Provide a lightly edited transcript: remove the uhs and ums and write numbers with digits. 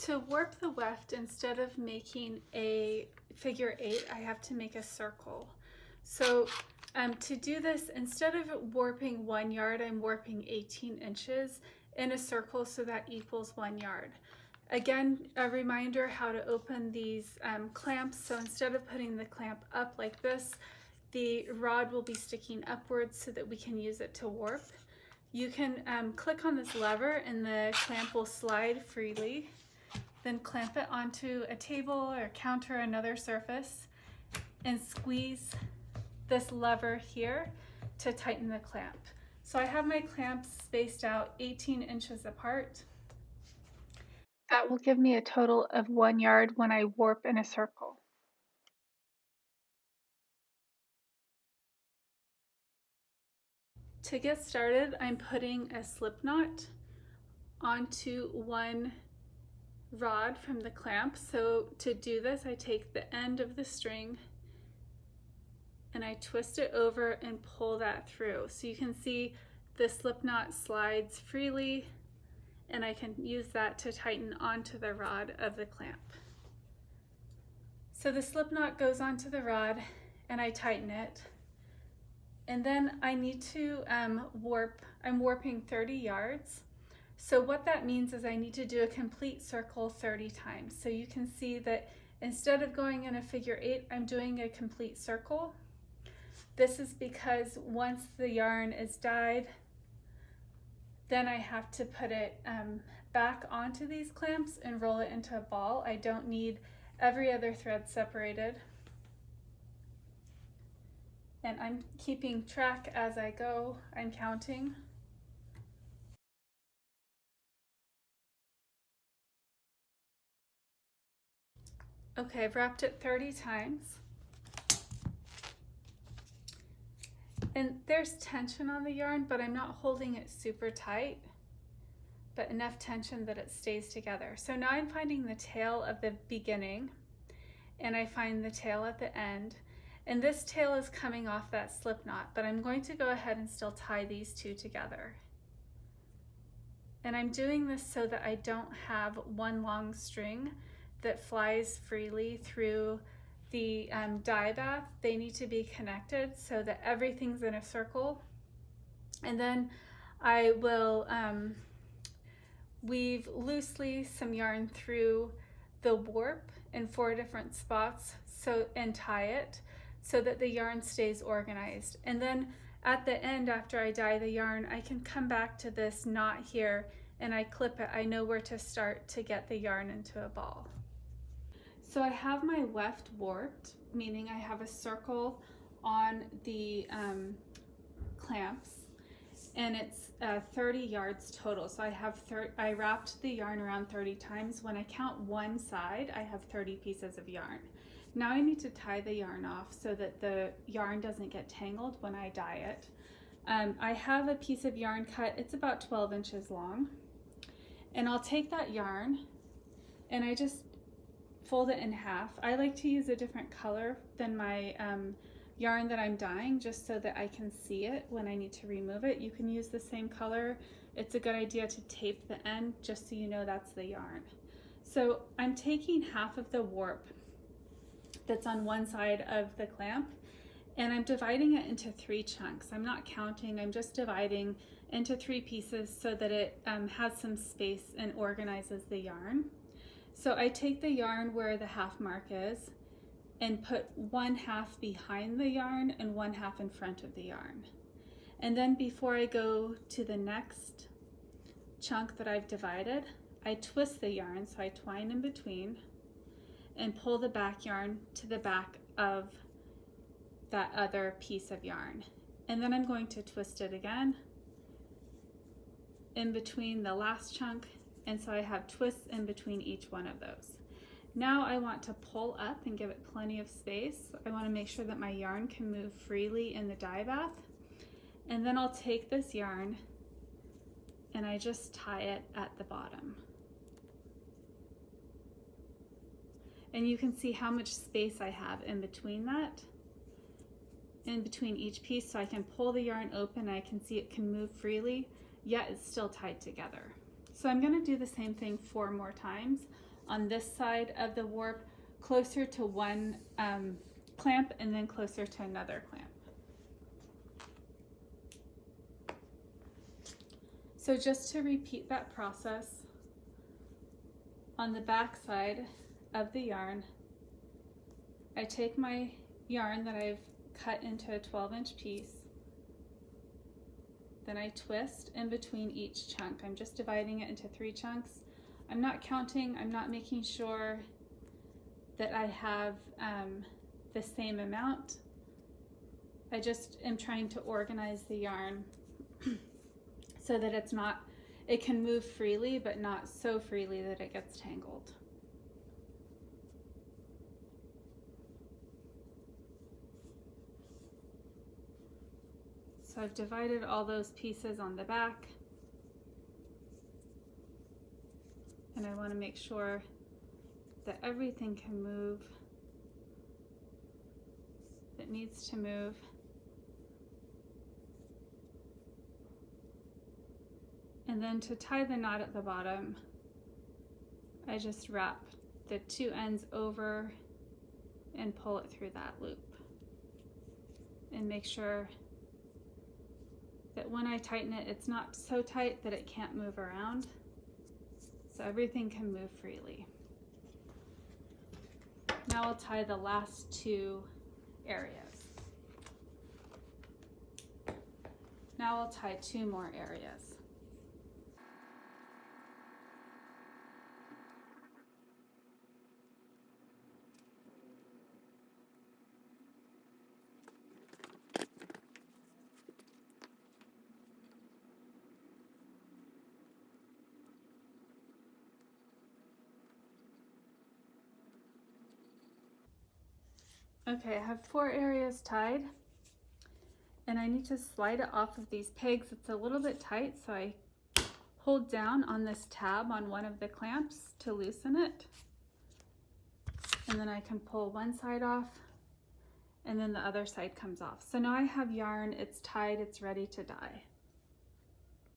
To warp the weft, instead of making a figure 8, I have to make a circle. So to do this, instead of warping 1 yard, I'm warping 18 inches in a circle, so that equals 1 yard. Again, a reminder how to open these clamps. So instead of putting the clamp up like this, the rod will be sticking upwards so that we can use it to warp. You can click on this lever and the clamp will slide freely. Then clamp it onto a table or counter, another surface, and squeeze this lever here to tighten the clamp. So I have my clamps spaced out 18 inches apart. That will give me a total of 1 yard when I warp in a circle. To get started, I'm putting a slip knot onto one rod from the clamp. So to do this, I take the end of the string and I twist it over and pull that through. So you can see the slip knot slides freely, and I can use that to tighten onto the rod of the clamp. So the slip knot goes onto the rod and I tighten it. And then I need to warp. I'm warping 30 yards. So what that means is I need to do a complete circle 30 times. So you can see that instead of going in a figure 8, I'm doing a complete circle. This is because once the yarn is dyed, then I have to put it back onto these clamps and roll it into a ball. I don't need every other thread separated. And I'm keeping track as I go. I'm counting. Okay, I've wrapped it 30 times. And there's tension on the yarn, but I'm not holding it super tight, but enough tension that it stays together. So now I'm finding the tail of the beginning, and I find the tail at the end. And this tail is coming off that slip knot, but I'm going to go ahead and still tie these two together. And I'm doing this so that I don't have one long string that flies freely through the dye bath. They need to be connected so that everything's in a circle. And then I will weave loosely some yarn through the warp in 4 different spots and tie it so that the yarn stays organized. And then at the end, after I dye the yarn, I can come back to this knot here and I clip it. I know where to start to get the yarn into a ball. So I have my weft warped, meaning I have a circle on the clamps, and it's 30 yards total. So I wrapped the yarn around 30 times. When I count one side, I have 30 pieces of yarn. Now I need to tie the yarn off so that the yarn doesn't get tangled when I dye it. I have a piece of yarn cut. It's about 12 inches long. And I'll take that yarn and I just fold it in half. I like to use a different color than my yarn that I'm dyeing, just so that I can see it when I need to remove it. You can use the same color. It's a good idea to tape the end just so you know that's the yarn. So I'm taking half of the warp that's on one side of the clamp and I'm dividing it into 3 chunks. I'm not counting, I'm just dividing into 3 pieces so that it has some space and organizes the yarn. So I take the yarn where the half mark is and put 1/2 behind the yarn and 1/2 in front of the yarn. And then before I go to the next chunk that I've divided, I twist the yarn, so I twine in between and pull the back yarn to the back of that other piece of yarn. And then I'm going to twist it again in between the last chunk, and so I have twists in between each one of those. Now I want to pull up and give it plenty of space. I want to make sure that my yarn can move freely in the dye bath. And then I'll take this yarn and I just tie it at the bottom. And you can see how much space I have in between that, in between each piece, so I can pull the yarn open, I can see it can move freely, yet it's still tied together. So I'm going to do the same thing 4 more times. on this side of the warp, closer to one clamp and then closer to another clamp. So just to repeat that process, on the back side of the yarn, I take my yarn that I've cut into a 12-inch piece, then I twist in between each chunk. I'm just dividing it into 3 chunks. I'm not counting, I'm not making sure that I have the same amount. I just am trying to organize the yarn so that it can move freely, but not so freely that it gets tangled. So I've divided all those pieces on the back, and I want to make sure that everything can move that needs to move. And then to tie the knot at the bottom, I just wrap the 2 ends over and pull it through that loop. And make sure that when I tighten it, it's not so tight that it can't move around. So everything can move freely. Now I'll tie the last 2 areas. Now I'll tie 2 more areas. Okay, I have 4 areas tied, and I need to slide it off of these pegs. It's a little bit tight, so I hold down on this tab on one of the clamps to loosen it. And then I can pull one side off, and then the other side comes off. So now I have yarn, it's tied, it's ready to dye.